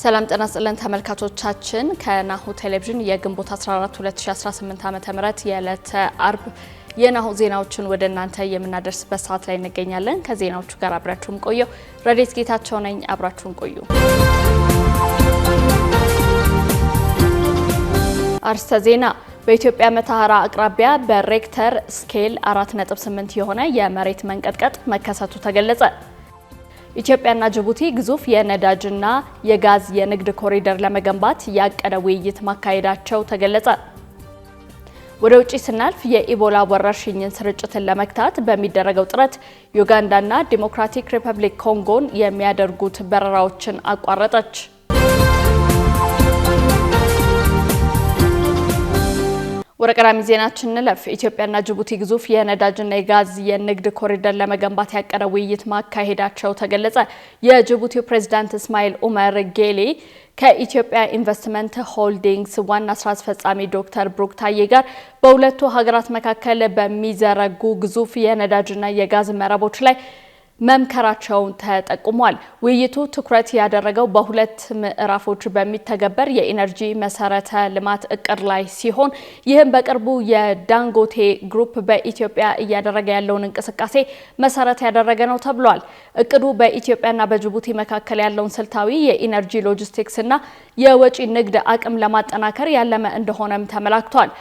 ሰላም ጤና ይስጥልን ተመልካቾቻችን ከናሁ ቴሌቪዥን የግንቦት 14 2018 ዓ.ም የዕለተ አርብ የናሁ ዜናዎችን ወደ እናንተ የምናደርስበት ሰዓት ላይ እንገኛለን። ከዜናዎቹ ጋር አብራችሁን ቆዩ። ረዲት ጌታቸው ነኝ። አብራችሁን ቆዩ። አርስተ ዜና በኢትዮጵያ መተሐራ አቅራቢያ በሬክተር ስኬል 4.8 የሆነ የመሬት መንቀጥቀጥ መከሰቱ ተገለጸ። ኢትዮጵያና ጅቡቲ ግዙፍ የነዳጅና የጋዝ የንግድ ኮሪደር ለመገንባት ያቀደ ውይይት ማካሄዳቸው ተገለጸ። ወደ ውጪ ስናልፍ የኢቦላ ወረርሽኝን ስርጭትን ለመግታት በሚደረገው ጥረት ዩጋንዳና ዲሞክራቲክ ሪፐብሊክ ኮንጎን የሚያደርጉት በረራዎችን አቋረጠች። ወደ ቀዳሚ ዜናችን እንለፍ። ኢትዮጵያና ጅቡቲ ግዙፍ የነዳጅና የጋዝ የንግድ ኮሪደር ለመገንባት ያቀደ ውይይት ማካሄዳቸው ተገለጸ። የጅቡቲው ፕሬዝዳንት እስማኤል ኡመር ጌሌ ከኢትዮጵያ ኢንቨስትመንት ሆልዲንግስ ዋና ስራ አስፈጻሚ ዶክተር ብሩክ ታዬ ጋር በሁለቱ ሀገራት መካከል በሚዘረጉ ግዙፍ የነዳጅና የጋዝ መረቦች ላይ መምከራቸው ተጠቁሟል። ውይይቱ ትኩረት ያደረገው በሁለት ምዕራፎች በሚተገበር የኢነርጂ መሰረተ ልማት እቅድ ላይ ሲሆን ይህም በቅርቡ የዳንጎቴ ግሩፕ በኢትዮጵያ እያደረገ ያለውን እንቅስቃሴ መሰረት ያደረገ ነው ተብሏል። እቅዱ በኢትዮጵያና በጅቡቲ መካከል ያለውን ስልታዊ የኢነርጂ ሎጂስቲክስና የወጪ ንግድ አቅም ለማጠናከር ያለመ እንደሆነም ተመላክቷል።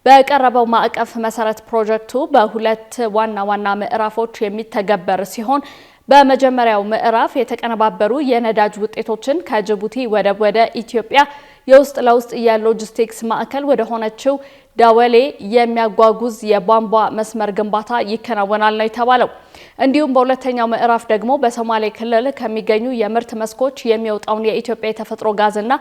በቀረበው ማዕቀፍ መሰረት ፕሮጀክቱ በሁለት ዋና ምዕራፎች የሚተገበር ሲሆን በመጀመሪያው ምዕራፍ የተቀነባበሩ የነዳጅ ውጤቶችን ከጅቡቲ ወደብ ወደ ኢትዮጵያ የውስጥ ለውስጥ የሎጂስቲክስ ማዕከል ወደ ሆነችው ዳወሌ የሚያጓጉዝ የቧንቧ መስመር ግንባታ ይከናወናል ነው የተባለው። እንዲሁም በሁለተኛው ምዕራፍ ደግሞ በሶማሌ ክልል ከሚገኙ የምርት መስኮች የሚወጣውን የኢትዮጵያ የተፈጥሮ ጋዝና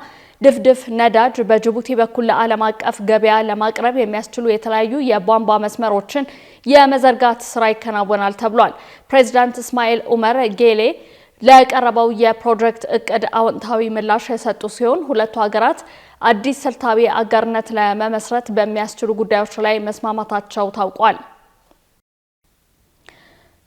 ድፍድፍ ነዳጅ በጅቡቲ በኩል ለዓለም አቀፍ ገበያ ለማቅረብ የሚያስችሉ የተለያዩ የቧንቧ መስመሮችን የመዘርጋት ስራ ይከናወናል ተብሏል። ፕሬዝዳንት እስማኤል ኡመር ጌሌ ለቀረበው የፕሮጀክት እቅድ አዎንታዊ ምላሽ የሰጡ ሲሆን ሁለቱ ሀገራት አዲስ ስልታዊ አጋርነት ለመመስረት በሚያስችሉ ጉዳዮች ላይ መስማማታቸው ታውቋል።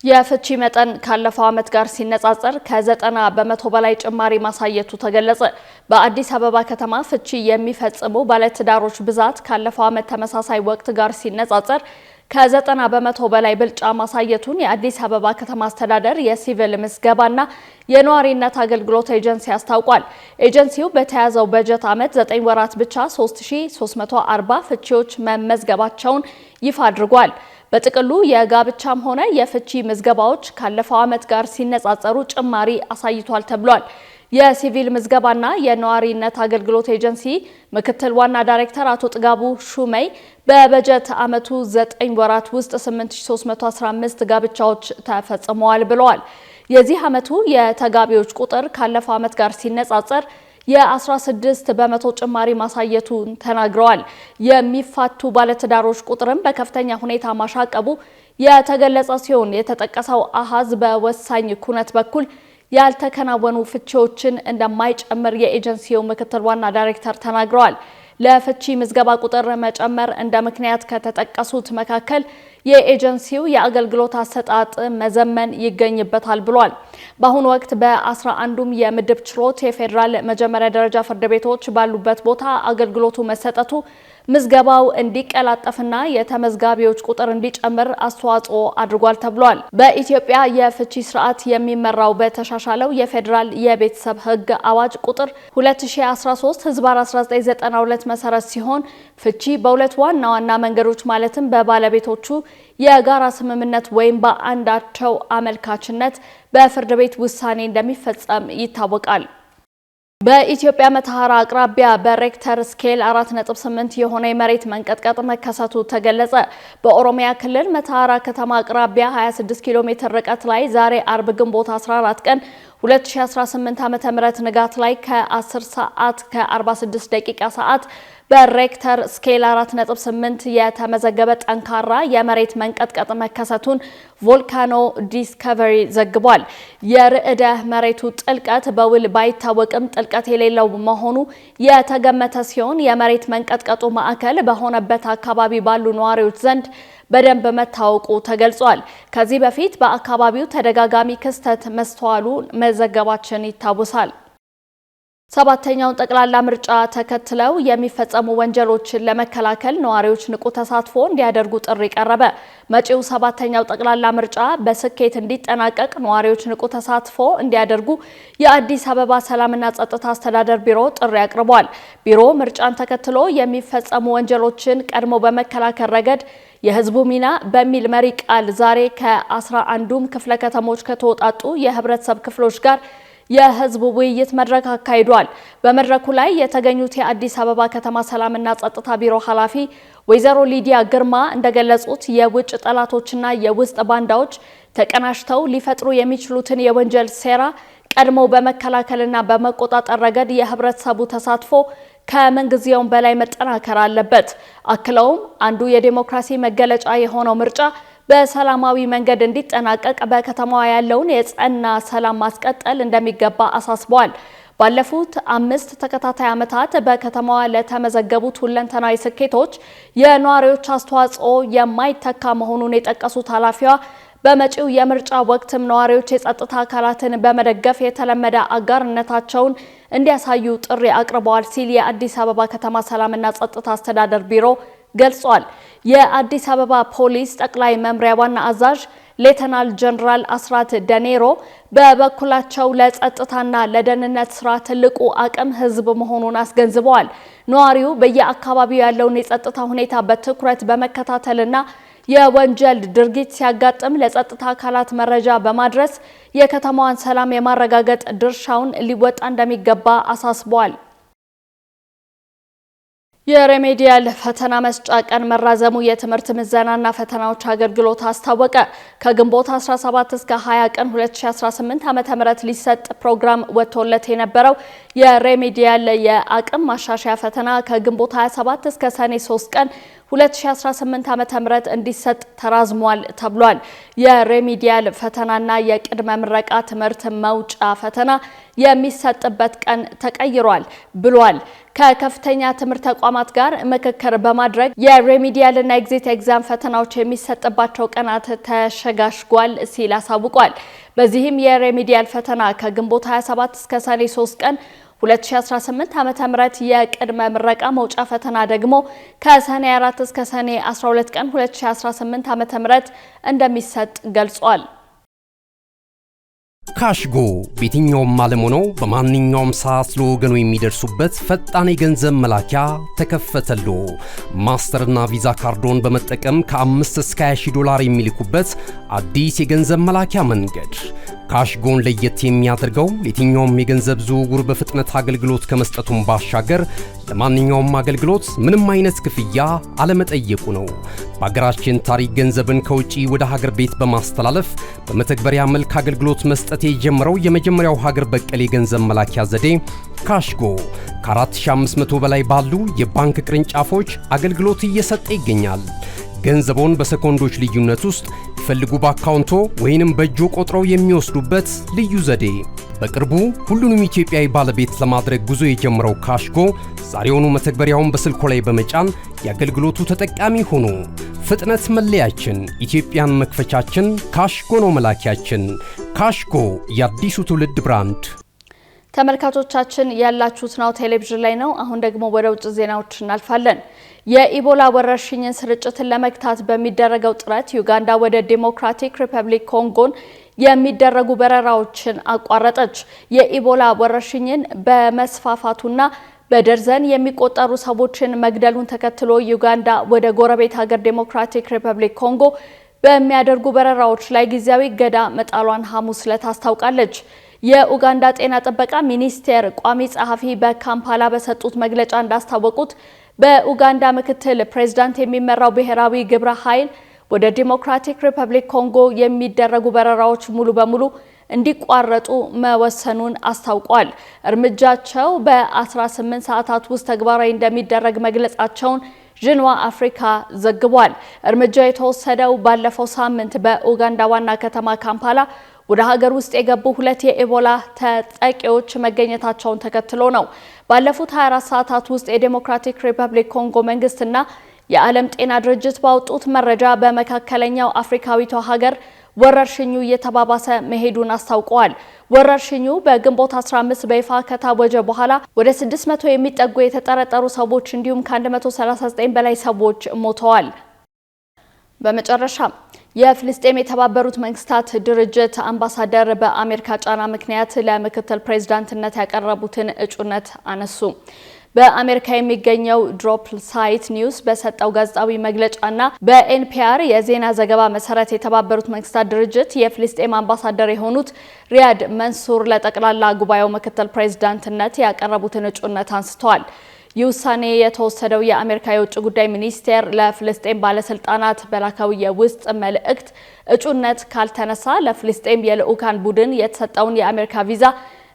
የፍቺ መጠን ካለፈው ዓመት ጋር ሲነጻጸር ከ90 በመቶ በላይ ጭማሪ ማሳየቱ ተገለጸ። በአዲስ አበባ ከተማ ፍቺ የሚፈጽሙ ባለትዳሮች ብዛት ካለፈው ዓመት ተመሳሳይ ወቅት ጋር ሲነጻጸር ከ90 በመቶ በላይ ብልጫ ማሳየቱን የአዲስ አበባ ከተማ አስተዳደር የሲቪል ምዝገባና የነዋሪነት አገልግሎት ኤጀንሲ አስታውቋል። ኤጀንሲው በተያዘው በጀት ዓመት 9 ወራት ብቻ 3340 ፍቺዎች መመዝገባቸውን ይፋ አድርጓል። በጥቅሉ የጋብቻም ሆነ የፍቺ ምዝገባዎች ካለፈው ዓመት ጋር ሲነጻጸሩ ጭማሪ አሳይቷል ተብሏል። የሲቪል ምዝገባና የነዋሪነት አገልግሎት ኤጀንሲ ምክትል ዋና ዳይሬክተር አቶ ጥጋቡ ሹመይ በበጀት ዓመቱ 9 ወራት ውስጥ 8315 ጋብቻዎች ተፈጽመዋል ብለዋል። የዚህ ዓመቱ የተጋቢዎች ቁጥር ካለፈው ዓመት ጋር ሲነጻጸር የ16 በመቶ ጭማሪ ማሳየቱን ተናግረዋል። የሚፋቱ ባለትዳሮች ቁጥርም በከፍተኛ ሁኔታ ማሻቀቡ የተገለጸ ሲሆን የተጠቀሰው አሃዝ በወሳኝ ኩነት በኩል ያልተከናወኑ ፍቺዎችን እንደማይጨምር የኤጀንሲው ምክትል ዋና ዳይሬክተር ተናግረዋል። ለፍቺ ምዝገባ ቁጥር መጨመር እንደ ምክንያት ከተጠቀሱት መካከል የኤጀንሲው የአገልግሎት አሰጣጥ መዘመን ይገኝበታል ብሏል። በአሁኑ ወቅት በ11ዱም የምድብ ችሎት የፌዴራል መጀመሪያ ደረጃ ፍርድ ቤቶች ባሉበት ቦታ አገልግሎቱ መሰጠቱ ምዝገባው እንዲቀላጠፍና የተመዝጋቢዎች ቁጥር እንዲጨምር አስተዋጽኦ አድርጓል ተብሏል። በኢትዮጵያ የፍቺ ስርዓት የሚመራው በተሻሻለው የፌዴራል የቤተሰብ ሕግ አዋጅ ቁጥር 2013/1992 መሰረት ሲሆን ፍቺ በሁለት ዋና መንገዶች ማለትም በባለቤቶቹ የጋራ ስምምነት ወይም በአንዳቸው አመልካችነት በፍርድ ቤት ውሳኔ እንደሚፈጸም ይታወቃል። በኢትዮጵያ መተሐራ አቅራቢያ በሬክተር ስኬል 4.8 የሆነ የመሬት መንቀጥቀጥ መከሰቱ ተገለጸ። በኦሮሚያ ክልል መተሐራ ከተማ አቅራቢያ 26 ኪሎ ሜትር ርቀት ላይ ዛሬ አርብ ግንቦት 14 ቀን 2018 ዓ.ም ንጋት ላይ ከ10 ሰዓት ከ46 ደቂቃ ሰዓት በሬክተር ስኬል 4.8 የተመዘገበ ጠንካራ የመሬት መንቀጥቀጥ መከሰቱን ቮልካኖ ዲስከቨሪ ዘግቧል። የርዕደ መሬቱ ጥልቀት በውል ባይታወቅም ጥልቀት የሌለው መሆኑ የተገመተ ሲሆን የመሬት መንቀጥቀጡ ማዕከል በሆነበት አካባቢ ባሉ ነዋሪዎች ዘንድ በደንብ መታወቁ ተገልጿል። ከዚህ በፊት በአካባቢው ተደጋጋሚ ክስተት መስተዋሉ መዘገባችን ይታወሳል። ሰባተኛውን ጠቅላላ ምርጫ ተከትለው የሚፈጸሙ ወንጀሎችን ለመከላከል ነዋሪዎች ንቁ ተሳትፎ እንዲያደርጉ ጥሪ ቀረበ። መጪው ሰባተኛው ጠቅላላ ምርጫ በስኬት እንዲጠናቀቅ ነዋሪዎች ንቁ ተሳትፎ እንዲያደርጉ የአዲስ አበባ ሰላምና ጸጥታ አስተዳደር ቢሮ ጥሪ አቅርቧል። ቢሮ ምርጫን ተከትሎ የሚፈጸሙ ወንጀሎችን ቀድሞ በመከላከል ረገድ የህዝቡ ሚና በሚል መሪ ቃል ዛሬ ከ11ዱም ክፍለ ከተሞች ከተወጣጡ የህብረተሰብ ክፍሎች ጋር የህዝብ ውይይት መድረክ አካሂዷል። በመድረኩ ላይ የተገኙት የአዲስ አበባ ከተማ ሰላምና ጸጥታ ቢሮ ኃላፊ ወይዘሮ ሊዲያ ግርማ እንደገለጹት የውጭ ጠላቶችና የውስጥ ባንዳዎች ተቀናጅተው ሊፈጥሩ የሚችሉትን የወንጀል ሴራ ቀድሞ በመከላከልና በመቆጣጠር ረገድ የህብረተሰቡ ተሳትፎ ከምንጊዜውም በላይ መጠናከር አለበት። አክለውም አንዱ የዲሞክራሲ መገለጫ የሆነው ምርጫ በሰላማዊ መንገድ እንዲጠናቀቅ በከተማዋ ያለውን የጸና ሰላም ማስቀጠል እንደሚገባ አሳስበዋል። ባለፉት 5 ተከታታይ ዓመታት በከተማዋ ለተመዘገቡት ሁለንተናዊ ስኬቶች የነዋሪዎች አስተዋጽኦ የማይተካ መሆኑን የጠቀሱት ኃላፊዋ በመጪው የምርጫ ወቅትም ነዋሪዎች የጸጥታ አካላትን በመደገፍ የተለመደ አጋርነታቸውን እንዲያሳዩ ጥሪ አቅርበዋል ሲል የአዲስ አበባ ከተማ ሰላምና ጸጥታ አስተዳደር ቢሮ ገልጿል። የአዲስ አበባ ፖሊስ ጠቅላይ መምሪያ ዋና አዛዥ ሌተናል ጀነራል አስራት ደኔሮ በበኩላቸው ለጸጥታና ለደህንነት ስራ ትልቁ አቅም ህዝብ መሆኑን አስገንዝበዋል። ነዋሪው በየአካባቢው ያለውን የጸጥታ ሁኔታ በትኩረት በመከታተልና የወንጀል ድርጊት ሲያጋጥም ለጸጥታ አካላት መረጃ በማድረስ የከተማዋን ሰላም የማረጋገጥ ድርሻውን ሊወጣ እንደሚገባ አሳስበዋል። የሬሜዲያል ፈተና መስጫ ቀን መራዘሙ የትምህርት ምዘናና ፈተናዎች አገልግሎት አስታወቀ። ከግንቦት 17 እስከ 20 ቀን 2018 ዓ.ም ሊሰጥ ፕሮግራም ወጥቶለት የነበረው የሬሜዲያል የአቅም ማሻሻያ ፈተና ከግንቦት 27 እስከ ሰኔ 3 ቀን 2018 ዓ.ም እንዲሰጥ ተራዝሟል ተብሏል። የሬሜዲያል ፈተናና የቅድመ ምረቃ ትምህርት መውጫ ፈተና የሚሰጥበት ቀን ተቀይሯል ብሏል። ከከፍተኛ ትምህርት ተቋማት ጋር ምክክር በማድረግ የሬሜዲያልና ኤግዚት ኤግዛም ፈተናዎች የሚሰጥባቸው ቀናት ተሸጋሽጓል ሲል አሳውቋል። በዚህም የሬሜዲያል ፈተና ከግንቦት 27 እስከ ሰኔ 3 ቀን 2018 ዓ.ም የቅድመ ምረቃ መውጫ ፈተና ደግሞ ከሰኔ 4 እስከ ሰኔ 12 ቀን 2018 ዓ.ም እንደሚሰጥ ገልጿል። ካሽጎ በየትኛውም ዓለም ሆነው በማንኛውም ሰዓት ለወገኑ የሚደርሱበት ፈጣን የገንዘብ መላኪያ ተከፈተሎ። ማስተርና ቪዛ ካርዶን በመጠቀም ከ5 እስከ 20 ዶላር የሚልኩበት አዲስ የገንዘብ መላኪያ መንገድ። ካሽጎን ለየት የሚያደርገው የትኛውም የገንዘብ ዝውውር በፍጥነት አገልግሎት ከመስጠቱም ባሻገር ለማንኛውም አገልግሎት ምንም አይነት ክፍያ አለመጠየቁ ነው። በሀገራችን ታሪክ ገንዘብን ከውጪ ወደ ሀገር ቤት በማስተላለፍ በመተግበሪያ መልክ አገልግሎት መስጠት የጀመረው የመጀመሪያው ሀገር በቀል የገንዘብ መላኪያ ዘዴ ካሽጎ ከ4500 በላይ ባሉ የባንክ ቅርንጫፎች አገልግሎት እየሰጠ ይገኛል። ገንዘቦን በሰኮንዶች ልዩነት ውስጥ ይፈልጉ በአካውንቶ ወይንም በእጆ ቆጥረው የሚወስዱበት ልዩ ዘዴ። በቅርቡ ሁሉንም ኢትዮጵያዊ ባለቤት ለማድረግ ጉዞ የጀመረው ካሽጎ ዛሬውኑ መተግበሪያውን በስልኮ ላይ በመጫን የአገልግሎቱ ተጠቃሚ ሆኖ። ፍጥነት መለያችን፣ ኢትዮጵያን መክፈቻችን፣ ካሽጎ ነው መላኪያችን። ካሽጎ የአዲሱ ትውልድ ብራንድ። ተመልካቾቻችን ያላችሁት ናሁ ቴሌቪዥን ላይ ነው። አሁን ደግሞ ወደ ውጭ ዜናዎች እናልፋለን። የኢቦላ ወረርሽኝን ስርጭትን ለመግታት በሚደረገው ጥረት ዩጋንዳ ወደ ዲሞክራቲክ ሪፐብሊክ ኮንጎን የሚደረጉ በረራዎችን አቋረጠች። የኢቦላ ወረርሽኝን በመስፋፋቱና በደርዘን የሚቆጠሩ ሰዎችን መግደሉን ተከትሎ ዩጋንዳ ወደ ጎረቤት ሀገር ዲሞክራቲክ ሪፐብሊክ ኮንጎ በሚያደርጉ በረራዎች ላይ ጊዜያዊ እገዳ መጣሏን ሐሙስ ዕለት አስታውቃለች። የኡጋንዳ ጤና ጥበቃ ሚኒስቴር ቋሚ ጸሐፊ በካምፓላ በሰጡት መግለጫ እንዳስታወቁት በኡጋንዳ ምክትል ፕሬዝዳንት የሚመራው ብሔራዊ ግብረ ኃይል ወደ ዲሞክራቲክ ሪፐብሊክ ኮንጎ የሚደረጉ በረራዎች ሙሉ በሙሉ እንዲቋረጡ መወሰኑን አስታውቋል። እርምጃቸው በ18 ሰዓታት ውስጥ ተግባራዊ እንደሚደረግ መግለጻቸውን ዥንዋ አፍሪካ ዘግቧል። እርምጃው የተወሰደው ባለፈው ሳምንት በኡጋንዳ ዋና ከተማ ካምፓላ ወደ ሀገር ውስጥ የገቡ 2 የኢቦላ ተጠቂዎች መገኘታቸውን ተከትሎ ነው። ባለፉት 24 ሰዓታት ውስጥ የዲሞክራቲክ ሪፐብሊክ ኮንጎ መንግስትና የዓለም ጤና ድርጅት ባወጡት መረጃ በመካከለኛው አፍሪካዊቷ ሀገር ወረርሽኙ እየተባባሰ መሄዱን አስታውቀዋል። ወረርሽኙ በግንቦት 15 በይፋ ከታወጀ በኋላ ወደ 600 የሚጠጉ የተጠረጠሩ ሰዎች እንዲሁም ከ139 በላይ ሰዎች ሞተዋል። በመጨረሻ የፍልስጤም የተባበሩት መንግስታት ድርጅት አምባሳደር በአሜሪካ ጫና ምክንያት ለምክትል ፕሬዝዳንትነት ያቀረቡትን እጩነት አነሱ። በአሜሪካ የሚገኘው ድሮፕ ሳይት ኒውስ በሰጠው ጋዜጣዊ መግለጫና በኤንፒአር የዜና ዘገባ መሰረት የተባበሩት መንግስታት ድርጅት የፍልስጤም አምባሳደር የሆኑት ሪያድ መንሱር ለጠቅላላ ጉባኤው ምክትል ፕሬዝዳንትነት ያቀረቡትን እጩነት አንስተዋል። ይህ ውሳኔ የተወሰደው የአሜሪካ የውጭ ጉዳይ ሚኒስቴር ለፍልስጤም ባለስልጣናት በላከው የውስጥ መልእክት እጩነት ካልተነሳ ለፍልስጤም የልዑካን ቡድን የተሰጠውን የአሜሪካ ቪዛ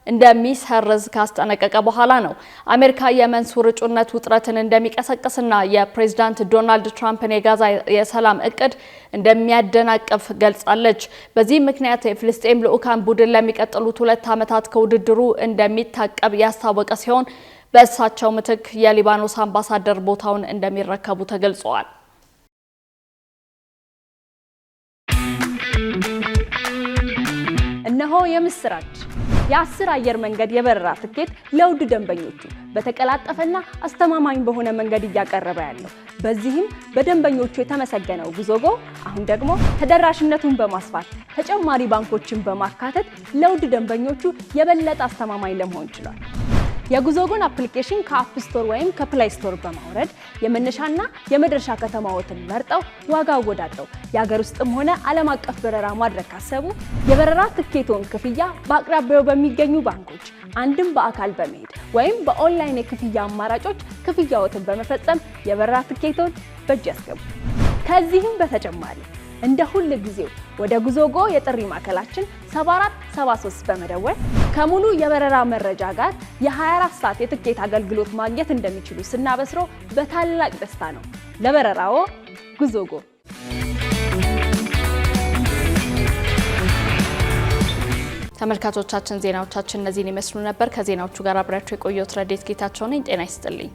እንደሚሰርዝ ካስጠነቀቀ በኋላ ነው። አሜሪካ የመንሱር እጩነት ውጥረትን እንደሚቀሰቅስና የፕሬዝዳንት ዶናልድ ትራምፕን የጋዛ የሰላም እቅድ እንደሚያደናቅፍ ገልጻለች። በዚህ ምክንያት የፍልስጤም ልዑካን ቡድን ለሚቀጥሉት 2 ዓመታት ከውድድሩ እንደሚታቀብ ያስታወቀ ሲሆን በእሳቸው ምትክ የሊባኖስ አምባሳደር ቦታውን እንደሚረከቡ ተገልጿል። እነሆ የምስራች! የ10 አየር መንገድ የበረራ ትኬት ለውድ ደንበኞቹ በተቀላጠፈና አስተማማኝ በሆነ መንገድ እያቀረበ ያለው። በዚህም በደንበኞቹ የተመሰገነው ጉዞጎ አሁን ደግሞ ተደራሽነቱን በማስፋት ተጨማሪ ባንኮችን በማካተት ለውድ ደንበኞቹ የበለጠ አስተማማኝ ለመሆን ችሏል። የጉዞጎን አፕሊኬሽን ከአፕ ስቶር ወይም ከፕላይ ስቶር በማውረድ የመነሻና የመድረሻ ከተማዎትን መርጠው ዋጋ አወዳድረው የሀገር ውስጥም ሆነ ዓለም አቀፍ በረራ ማድረግ ካሰቡ የበረራ ትኬቶን ክፍያ በአቅራቢያው በሚገኙ ባንኮች አንድም በአካል በመሄድ ወይም በኦንላይን የክፍያ አማራጮች ክፍያዎትን በመፈጸም የበረራ ትኬቶን በእጅ ያስገቡ። ከዚህም በተጨማሪ እንደ ሁሉ ጊዜው ወደ ጉዞጎ የጥሪ ማዕከላችን 7473 በመደወል ከሙሉ የበረራ መረጃ ጋር የ24 ሰዓት የትኬት አገልግሎት ማግኘት እንደሚችሉ ስናበስሮ በታላቅ ደስታ ነው። ለበረራዎ ጉዞጎ። ተመልካቾቻችን ዜናዎቻችን እነዚህን ይመስሉ ነበር። ከዜናዎቹ ጋር አብራችሁ የቆየሁት ረዴት ጌታቸው ነኝ። ጤና ይስጥልኝ።